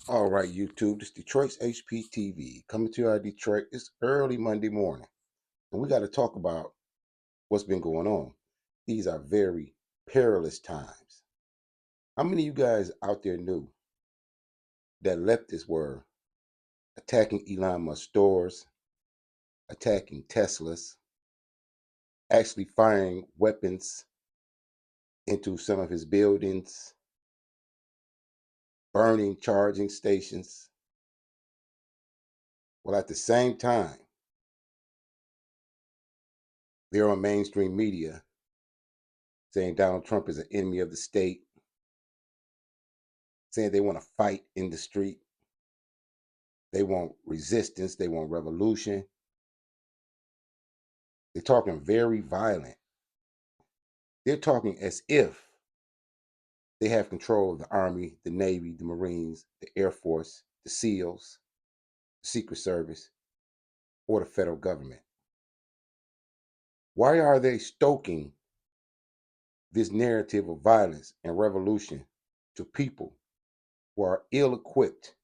All right, YouTube, this is Detroit's HPTV coming to you out of Detroit. It's early Monday morning, and we got to talk about what's been going on. These are very perilous times. How many of you guys out there knew that leftists were attacking Elon Musk stores, attacking Teslas, actually firing weapons into some of his buildings, burning charging stations? Well, at the same time, they're on mainstream media saying Donald Trump is an enemy of the state, saying they want to fight in the street. They want resistance. They want revolution. They're talking very violent. They're talking as if they have control of the Army, the Navy, the Marines, the Air Force, the SEALs, the Secret Service, or the federal government. Why are they stoking this narrative of violence and revolution to people who are ill equipped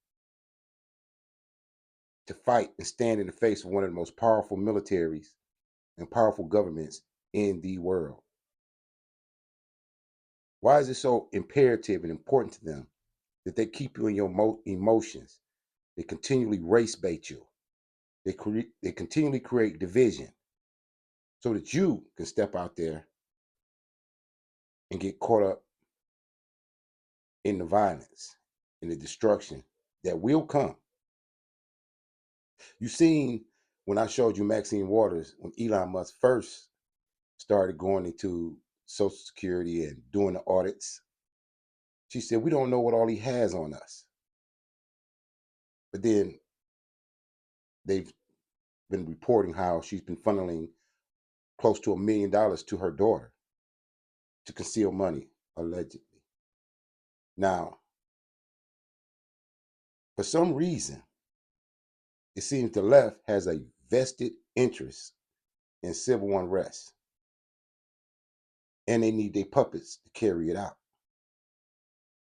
to fight and stand in the face of one of the most powerful militaries and powerful governments in the world? Why is it so imperative and important to them that they keep you in your emotions? They continually race bait you. They continually create division so that you can step out there and get caught up in the violence and the destruction that will come. You seen when I showed you Maxine Waters, when Elon Musk first started going into Social Security and doing the audits, she said, we don't know what all he has on us. But then they've been reporting how she's been funneling close to $1 million to her daughter to conceal money, allegedly. Now, for some reason, it seems the left has a vested interest in civil unrest, and they need their puppets to carry it out.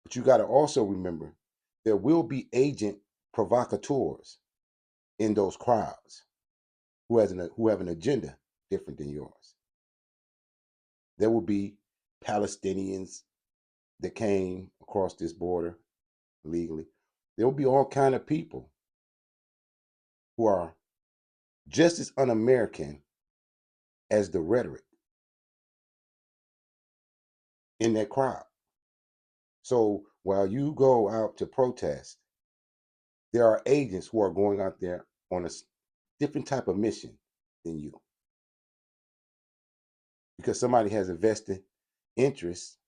But you got to also remember there will be agent provocateurs in those crowds who have an agenda different than yours. There will be Palestinians that came across this border legally. There will be all kind of people who are just as un-American as the rhetoric in that crowd. So while you go out to protest, there are agents who are going out there on a different type of mission than you, because somebody has a vested interest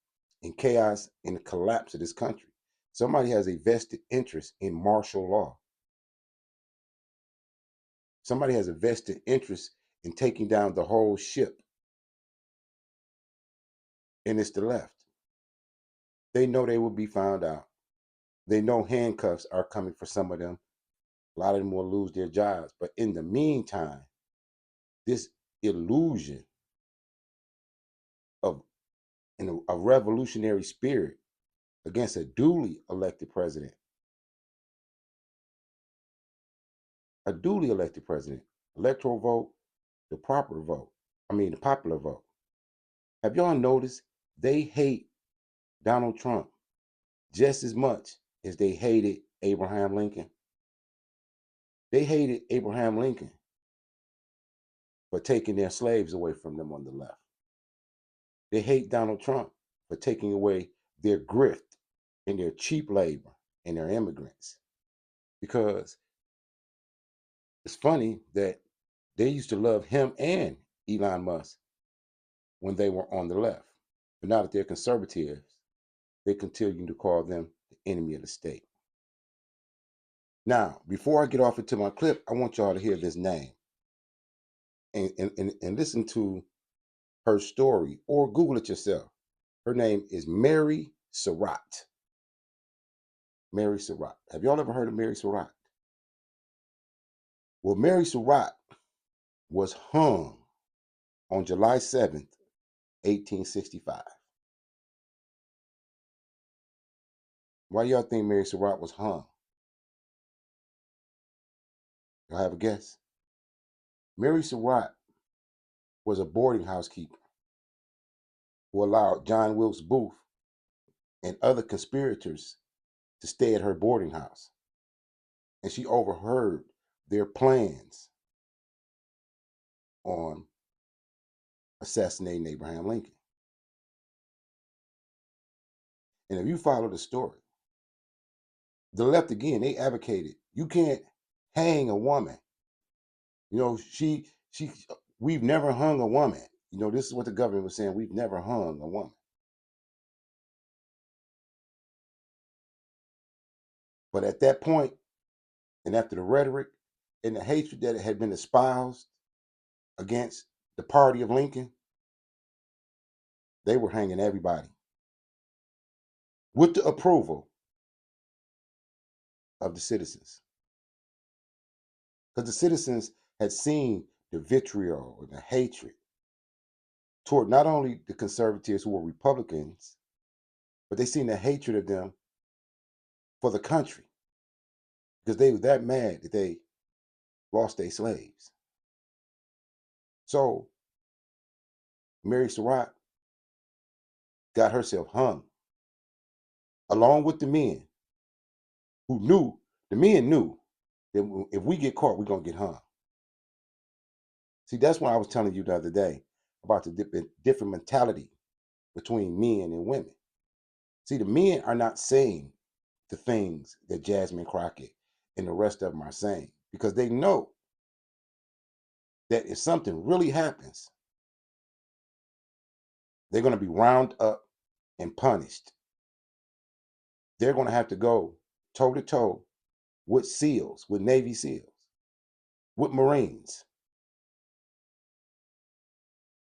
in chaos and the collapse of this country. Somebody has a vested interest in martial law. Somebody has a vested interest in taking down the whole ship, and it's the left. They know they will be found out. They know handcuffs are coming for some of them. A lot of them will lose their jobs. But in the meantime, this illusion of a revolutionary spirit against a duly elected president, electoral vote, the proper vote, the popular vote. Have y'all noticed they hate Donald Trump just as much as they hated Abraham Lincoln? They hated Abraham Lincoln for taking their slaves away from them on the left. They hate Donald Trump for taking away their grift and their cheap labor and their immigrants. Because it's funny that they used to love him and Elon Musk when they were on the left. But now that they're conservatives, they continue to call them the enemy of the state. Now, before I get off into my clip, I want y'all to hear this name and listen to her story, or Google it yourself. Her name is Mary Surratt. Mary Surratt. Have y'all ever heard of Mary Surratt? Well, Mary Surratt was hung on July 7th, 1865. Why y'all think Mary Surratt was hung? You'll have a guess. Mary Surratt was a boarding house keeper who allowed John Wilkes Booth and other conspirators to stay at her boarding house. And she overheard their plans on assassinating Abraham Lincoln. And if you follow the story, the left again, they advocated you can't hang a woman. You know, we've never hung a woman. You know, this is what the government was saying. We've never hung a woman. But at that point, and after the rhetoric and the hatred that had been espoused against the party of Lincoln, they were hanging everybody with the approval of the citizens. Because the citizens had seen the vitriol and the hatred toward not only the conservatives who were Republicans, but they seen the hatred of them for the country because they were that mad that they lost their slaves. So Mary Surratt got herself hung along with the men who knew, the men knew that if we get caught, we're going to get hung. See, that's what I was telling you the other day about the different mentality between men and women. See, the men are not saying the things that Jasmine Crockett and the rest of them are saying because they know that if something really happens, they're going to be round up and punished. They're going to have to go toe to toe with SEALs, with Navy SEALs, with Marines.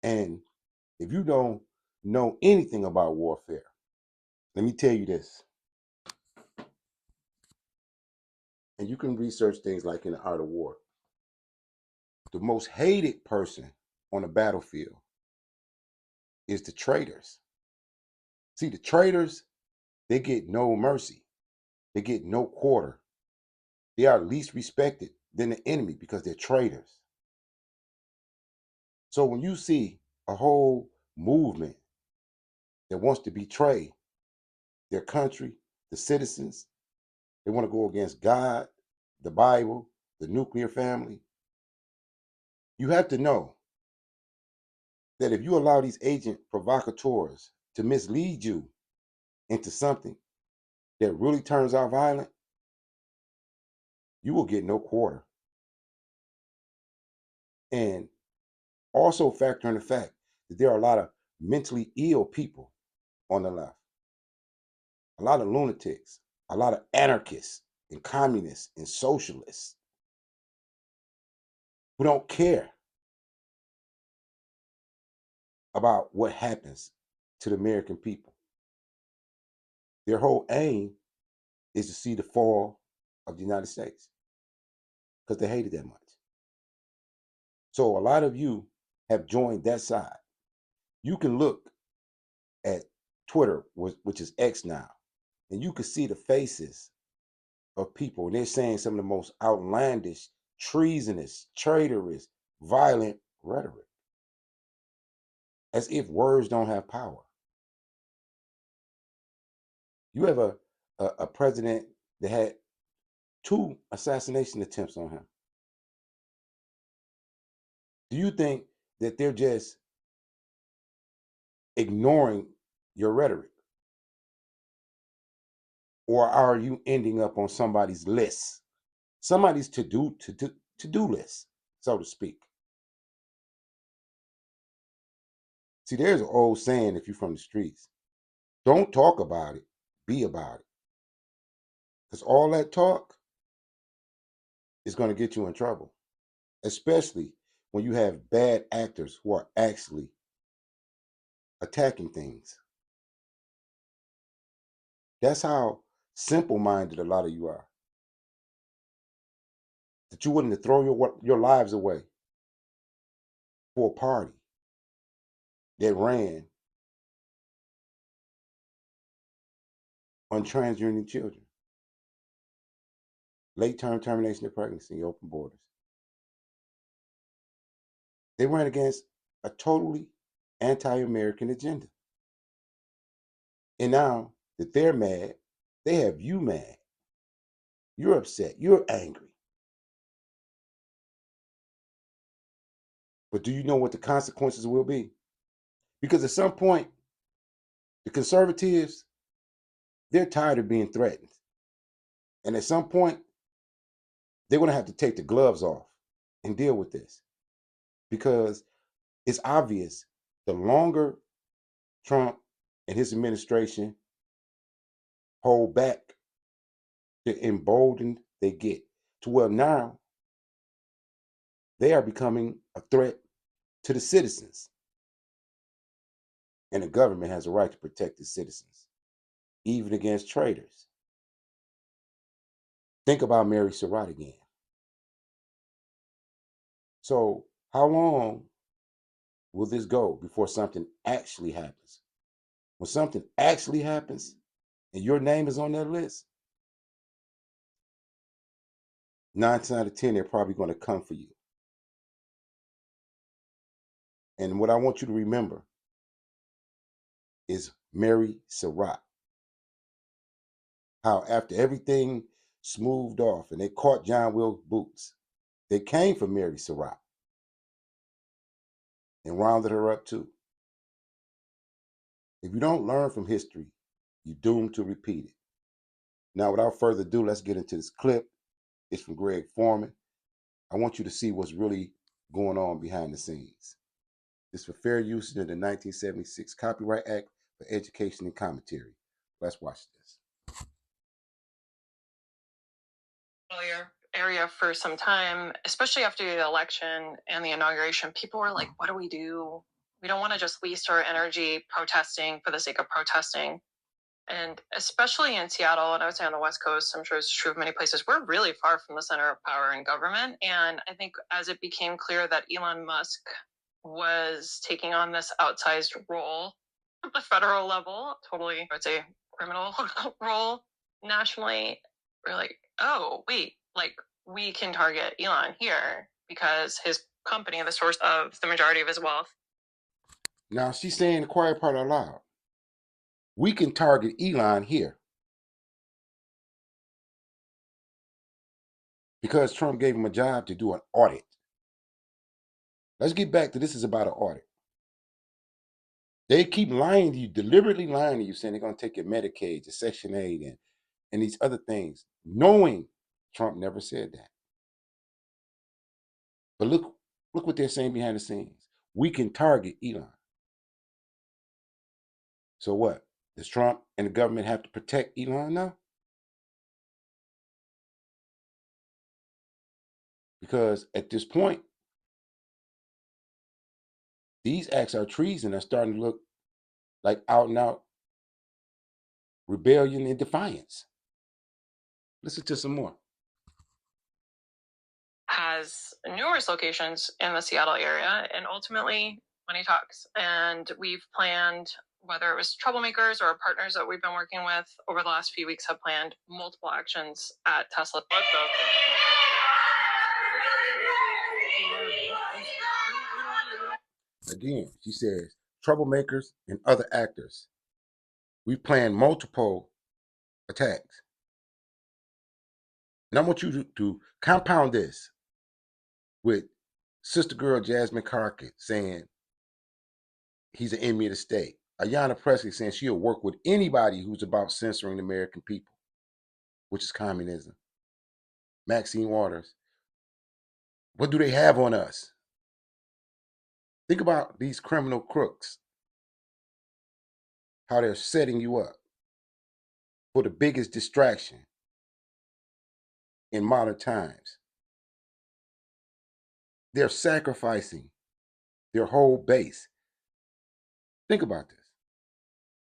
And if you don't know anything about warfare, let me tell you this. And you can research things like in the art of war. The most hated person on the battlefield is the traitors. See, the traitors, they get no mercy. They get no quarter. They are least respected than the enemy because they're traitors. So when you see a whole movement that wants to betray their country, the citizens, they want to go against God, the Bible, the nuclear family, you have to know that if you allow these agent provocateurs to mislead you into something that really turns out violent, you will get no quarter. And also factor in the fact that there are a lot of mentally ill people on the left, a lot of lunatics, a lot of anarchists and communists and socialists who don't care about what happens to the American people. Their whole aim is to see the fall of the United States because they hate it that much. So a lot of you have joined that side. You can look at Twitter, which is X now, and you can see the faces of people, and they're saying some of the most outlandish, treasonous, traitorous, violent rhetoric, as if words don't have power. You have a president that had 2 assassination attempts on him. Do you think that they're just ignoring your rhetoric? Or are you ending up on somebody's list, somebody's to-do list, so to speak? See, there's an old saying if you're from the streets, don't talk about it, be about it. Because all that talk is going to get you in trouble, especially when you have bad actors who are actually attacking things. That's how simple-minded a lot of you are. That you're willing to throw your lives away for a party that ran on transgender children, late-term termination of pregnancy, open borders. They ran against a totally anti-American agenda. And now that they're mad, they have you mad. You're upset. You're angry. But do you know what the consequences will be? Because at some point, the conservatives, they're tired of being threatened. And at some point, they're going to have to take the gloves off and deal with this. Because it's obvious the longer Trump and his administration hold back, the emboldened they get. To where now they are becoming a threat to the citizens. And the government has a right to protect the citizens, even against traitors. Think about Mary Surratt again. So, how long will this go before something actually happens? When something actually happens and your name is on that list, 9 times out of 10, they're probably going to come for you. And what I want you to remember is Mary Surratt. How after everything smoothed off and they caught John Wilkes Booth, they came for Mary Surratt and rounded her up too. If you don't learn from history, you're doomed to repeat it. Now, without further ado, let's get into this clip. It's from Greg Foreman. I want you to see what's really going on behind the scenes. It's for fair use in the 1976 Copyright Act for Education and Commentary. Let's watch this. Area for some time, especially after the election and the inauguration, people were like, what do? We don't want to just waste our energy protesting for the sake of protesting. And especially in Seattle, and I would say on the West Coast, I'm sure it's true of many places, we're really far from the center of power in government. And I think as it became clear that Elon Musk was taking on this outsized role at the federal level, totally, I would say, criminal role nationally, we're like, oh, wait, like we can target Elon here because his company, the source of the majority of his wealth. Now she's saying the quiet part out loud. We can target Elon here because Trump gave him a job to do an audit. Let's get back to this is about an audit. They keep lying to you, deliberately lying to you, saying they're going to take your Medicaid, your Section 8, and these other things, knowing Trump never said that. But look what they're saying behind the scenes. We can target Elon. So what? Does Trump and the government have to protect Elon now? Because at this point, these acts are treason are starting to look like out and out rebellion and defiance. Listen to some more. Has numerous locations in the Seattle area and ultimately money talks. And we've planned, whether it was troublemakers or partners that we've been working with over the last few weeks, have planned multiple actions at Tesla. What the? Again, she says, troublemakers and other actors. We planned multiple attacks. And I want you to compound this with Sister Girl Jasmine Carkett saying he's an enemy of the state. Ayanna Pressley saying she'll work with anybody who's about censoring the American people, which is communism. Maxine Waters, what do they have on us? Think about these criminal crooks, how they're setting you up for the biggest distraction in modern times. They're sacrificing their whole base. Think about this.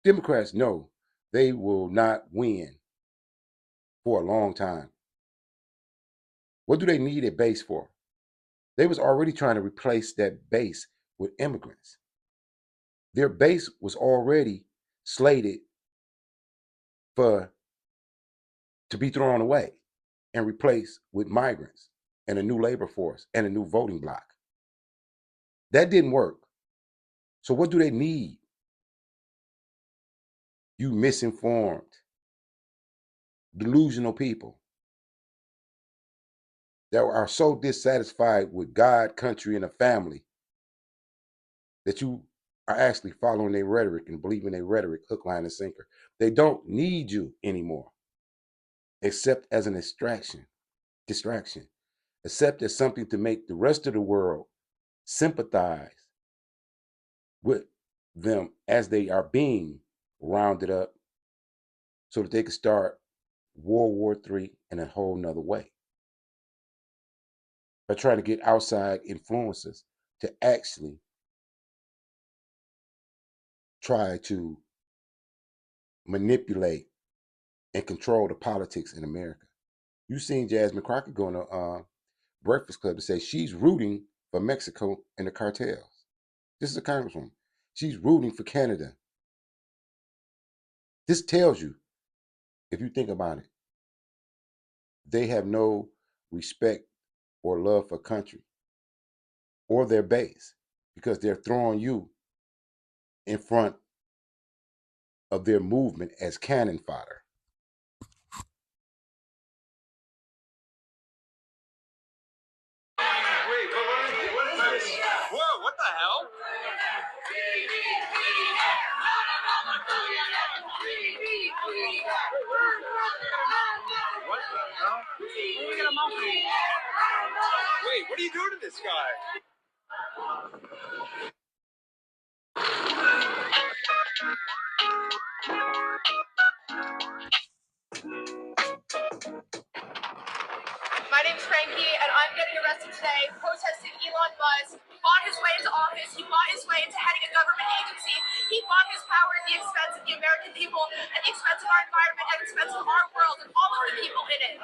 Democrats know they will not win for a long time. What do they need a base for? They was already trying to replace that base with immigrants. Their base was already slated for to be thrown away and replaced with migrants and a new labor force and a new voting bloc. That didn't work. So what do they need? You misinformed, delusional people that are so dissatisfied with God, country, and a family that you are actually following their rhetoric and believing their rhetoric, hook, line, and sinker. They don't need you anymore, except as an distraction, except as something to make the rest of the world sympathize with them as they are being rounded up so that they can start World War III in a whole nother way. By trying to get outside influences to actually try to manipulate and control the politics in America. You've seen Jasmine Crockett go on a Breakfast Club to say she's rooting for Mexico and the cartels. This is a congresswoman. She's rooting for Canada. This tells you, if you think about it, they have no respect or love for country or their base because they're throwing you in front of their movement as cannon fodder. Wait, but what is this? Whoa, what the hell? What the hell? Wait, what are you doing to this guy? My name's Frankie, and I'm getting arrested today protesting Elon Musk. He bought his way into office. He bought his way into heading a government agency. He bought his power at the expense of the American people, at the expense of our environment, at the expense of our world, and all of the people in it.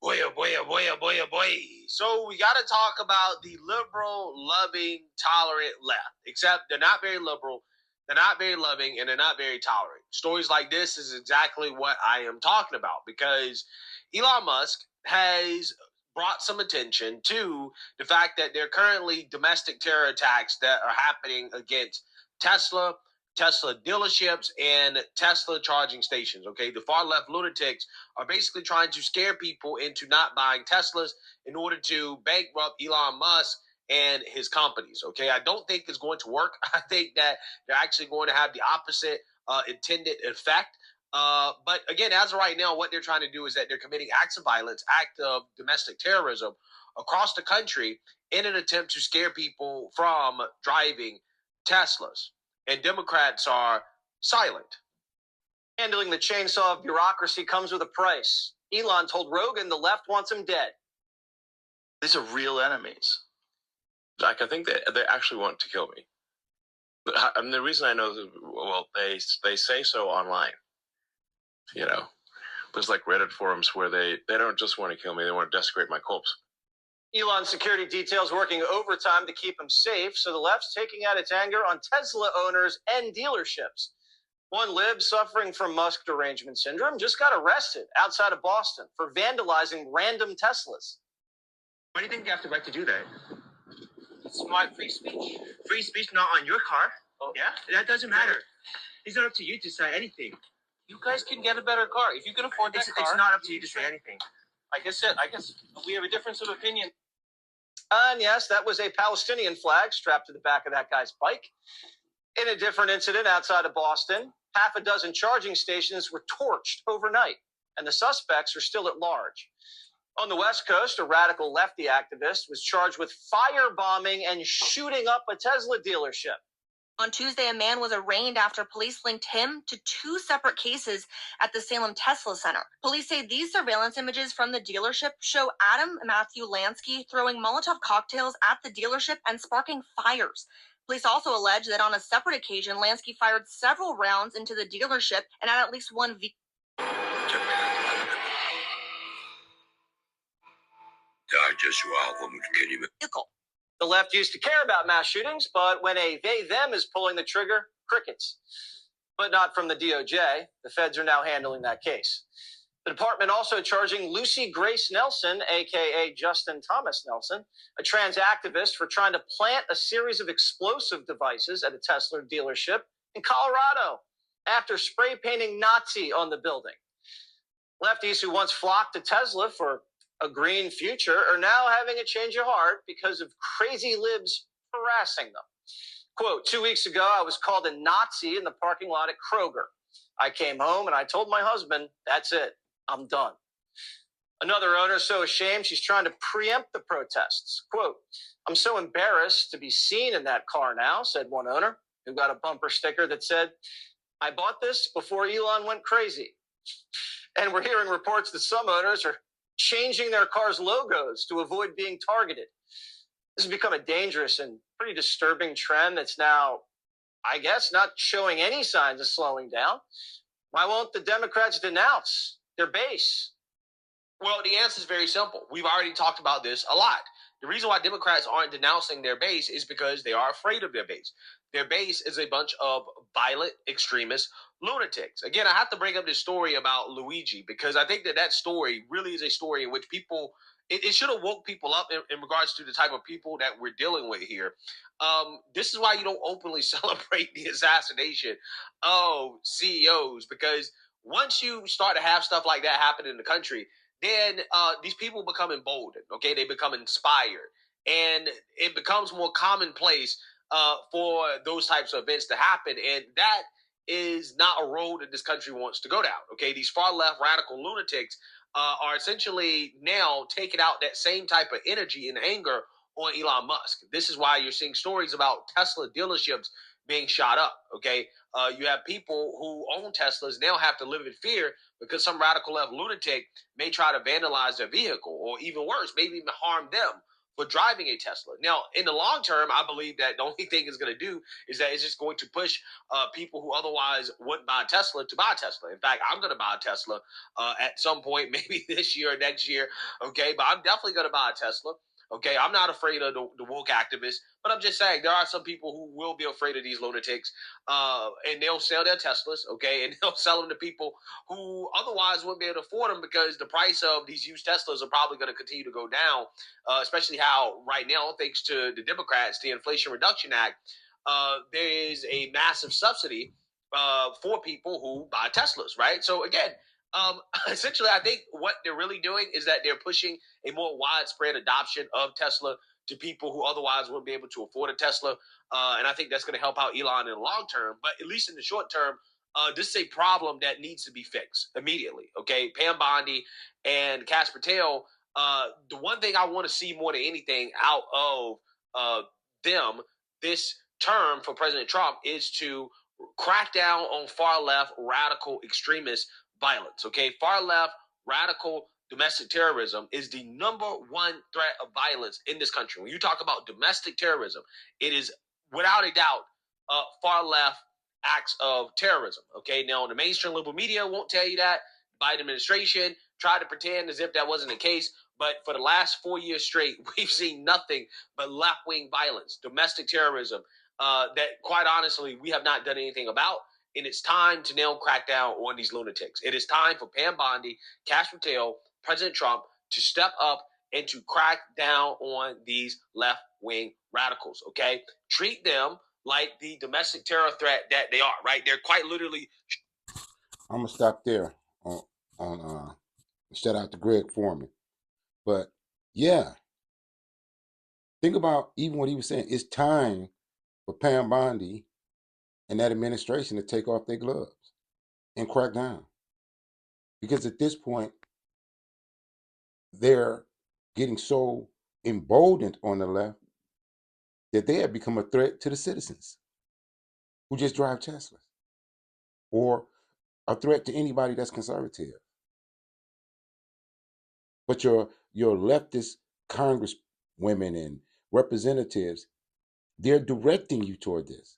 Boy, oh boy, oh boy, oh boy, oh boy. So we got to talk about the liberal, loving, tolerant left. Except they're not very liberal, they're not very loving, and they're not very tolerant. Stories like this is exactly what I am talking about because Elon Musk has brought some attention to the fact that there are currently domestic terror attacks that are happening against Tesla dealerships, and Tesla charging stations. Okay, the far left lunatics are basically trying to scare people into not buying Teslas in order to bankrupt Elon Musk and his companies. Okay, I don't think it's going to work. I think that they're actually going to have the opposite intended effect. But again, as of right now, what they're trying to do is that they're committing acts of violence, act of domestic terrorism across the country in an attempt to scare people from driving Teslas. And Democrats are silent. Handling the chainsaw of bureaucracy comes with a price. Elon told Rogan the left wants him dead. These are real enemies. Like, I think they actually want to kill me. And the reason I know, well, they say so online. You know, there's like Reddit forums where they don't just want to kill me; they want to desecrate my corpse. Elon's security details working overtime to keep him safe, so the left's taking out its anger on Tesla owners and dealerships. One lib suffering from Musk derangement syndrome just got arrested outside of Boston for vandalizing random Teslas. Why do you think you have the right to do that? It's my free speech. Free speech not on your car? Oh. Yeah? That doesn't matter. It's not up to you to say anything. You guys can get a better car. If you can afford that car. It's not up to you to say anything. I guess we have a difference of opinion. And yes, that was a Palestinian flag strapped to the back of that guy's bike. In a different incident outside of Boston, half a dozen charging stations were torched overnight, and the suspects are still at large. On the West Coast, a radical lefty activist was charged with firebombing and shooting up a Tesla dealership. On Tuesday, a man was arraigned after police linked him to two separate cases at the Salem Tesla Center. Police say these surveillance images from the dealership show Adam Matthew Lansky throwing Molotov cocktails at the dealership and sparking fires. Police also allege that on a separate occasion, Lansky fired several rounds into the dealership and at least one vehicle. The left used to care about mass shootings, but when a they-them is pulling the trigger, crickets. But not from the DOJ. The feds are now handling that case. The department also charging Lucy Grace Nelson, aka Justin Thomas Nelson, a trans activist, for trying to plant a series of explosive devices at a Tesla dealership in Colorado after spray painting Nazi on the building. Lefties who once flocked to Tesla for a green future are now having a change of heart because of crazy libs harassing them. Quote, 2 weeks ago, I was called a Nazi in the parking lot at Kroger. I came home and I told my husband, that's it, I'm done. Another owner is so ashamed she's trying to preempt the protests. Quote, I'm so embarrassed to be seen in that car now, said one owner, who got a bumper sticker that said, I bought this before Elon went crazy. And we're hearing reports that some owners are changing their cars' logos to avoid being targeted. This has become a dangerous and pretty disturbing trend that's now, I guess, not showing any signs of slowing down. Why won't the Democrats denounce their base? Well, the answer is very simple. We've already talked about this a lot. The reason why Democrats aren't denouncing their base is because they are afraid of their base. Their base is a bunch of violent extremist lunatics. Again, I have to bring up this story about Luigi because I think that story really is a story in which people, it should have woke people up in regards to the type of people that we're dealing with here. This is why you don't openly celebrate the assassination of CEOs, because once you start to have stuff like that happen in the country, then these people become emboldened. Okay, they become inspired, and it becomes more commonplace for those types of events to happen. And that is not a road that this country wants to go down. Okay, these far left radical lunatics are essentially now taking out that same type of energy and anger on Elon Musk. This is why you're seeing stories about Tesla dealerships being shot up. Okay, you have people who own Teslas now have to live in fear because some radical left lunatic may try to vandalize their vehicle, or even worse, maybe even harm them for driving a Tesla. Now, in the long term, I believe that the only thing it's going to do is that it's just going to push people who otherwise wouldn't buy a Tesla to buy a Tesla. In fact, I'm going to buy a Tesla at some point, maybe this year or next year. Okay, but I'm definitely going to buy a Tesla. Okay, I'm not afraid of the woke activists, but I'm just saying there are some people who will be afraid of these lunatics, and they'll sell their Teslas, okay, and they'll sell them to people who otherwise wouldn't be able to afford them because the price of these used Teslas are probably going to continue to go down, especially how right now, thanks to the Democrats, the Inflation Reduction Act, there is a massive subsidy for people who buy Teslas, right? So again, essentially, I think what they're really doing is that they're pushing a more widespread adoption of Tesla to people who otherwise wouldn't be able to afford a Tesla. And I think that's going to help out Elon in the long term. But at least in the short term, this is a problem that needs to be fixed immediately. Okay, Pam Bondi and Cash Patel. The one thing I want to see more than anything out of them this term for President Trump is to crack down on far left radical extremist violence. Okay, far left radical domestic terrorism is the number one threat of violence in this country. When you talk about domestic terrorism, it is without a doubt far left acts of terrorism. Okay, now the mainstream liberal media won't tell you that. The Biden administration tried to pretend as if that wasn't the case, but for the last 4 years straight, we've seen nothing but left-wing violence, domestic terrorism, that quite honestly we have not done anything about. And it's time to now crack down on these lunatics. It is time for Pam Bondi, Cash Patel, President Trump to step up and to crack down on these left-wing radicals, okay? Treat them like the domestic terror threat that they are, right? They're quite literally. I'm gonna stop there on shout out to Greg Foreman. But yeah, think about even what he was saying. It's time for Pam Bondi and that administration to take off their gloves and crack down. Because at this point, they're getting so emboldened on the left that they have become a threat to the citizens who just drive Teslas, or a threat to anybody that's conservative. But your leftist congresswomen and representatives, they're directing you toward this.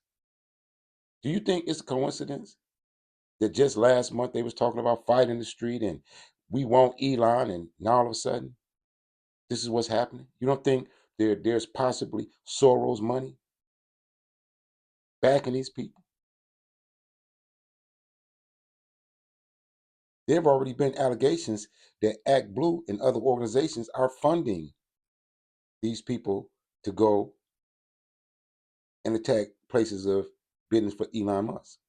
Do you think it's a coincidence that just last month they was talking about fighting the street and we want Elon, and now all of a sudden this is what's happening? You don't think there's possibly Soros money backing these people? There have already been allegations that Act Blue and other organizations are funding these people to go and attack places of business for Elon Musk.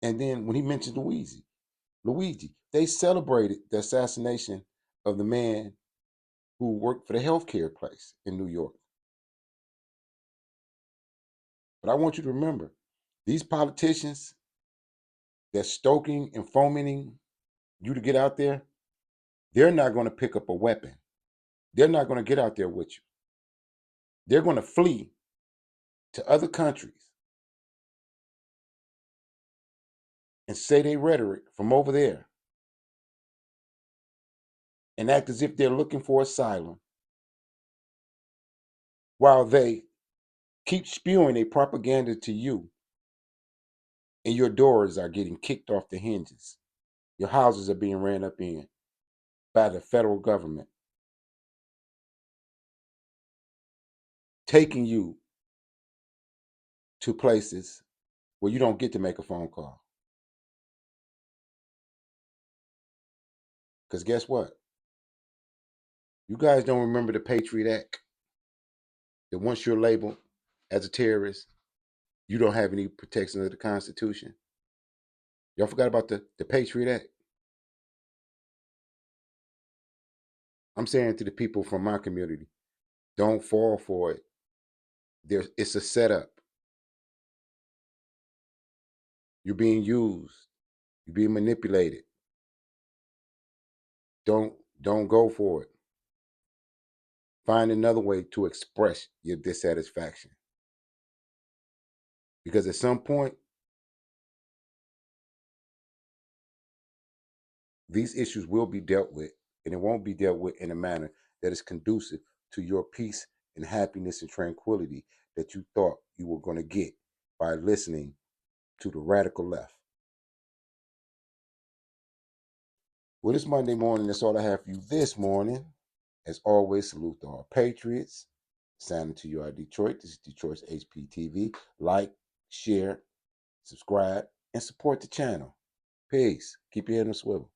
And then when he mentioned Luigi, they celebrated the assassination of the man who worked for the healthcare place in New York. But I want you to remember, these politicians that's stoking and fomenting you to get out there, they're not going to pick up a weapon. They're not going to get out there with you. They're going to flee to other countries and say their rhetoric from over there and act as if they're looking for asylum while they keep spewing a propaganda to you, and your doors are getting kicked off the hinges. Your houses are being ran up in by the federal government, taking you to places where you don't get to make a phone call. Because guess what? You guys don't remember the Patriot Act, that once you're labeled as a terrorist, you don't have any protection of the Constitution. Y'all forgot about the Patriot Act? I'm saying to the people from my community, don't fall for it. It's a setup. You're being used. You're being manipulated. Don't go for it. Find another way to express your dissatisfaction. Because at some point, these issues will be dealt with, and it won't be dealt with in a manner that is conducive to your peace and happiness and tranquility that you thought you were going to get by listening to the radical left. Well, this Monday morning, that's all I have for you this morning. As always, salute to all patriots. Signing to you out of Detroit. This is Detroit's HPTV. Like, share, subscribe, and support the channel. Peace. Keep your head on a swivel.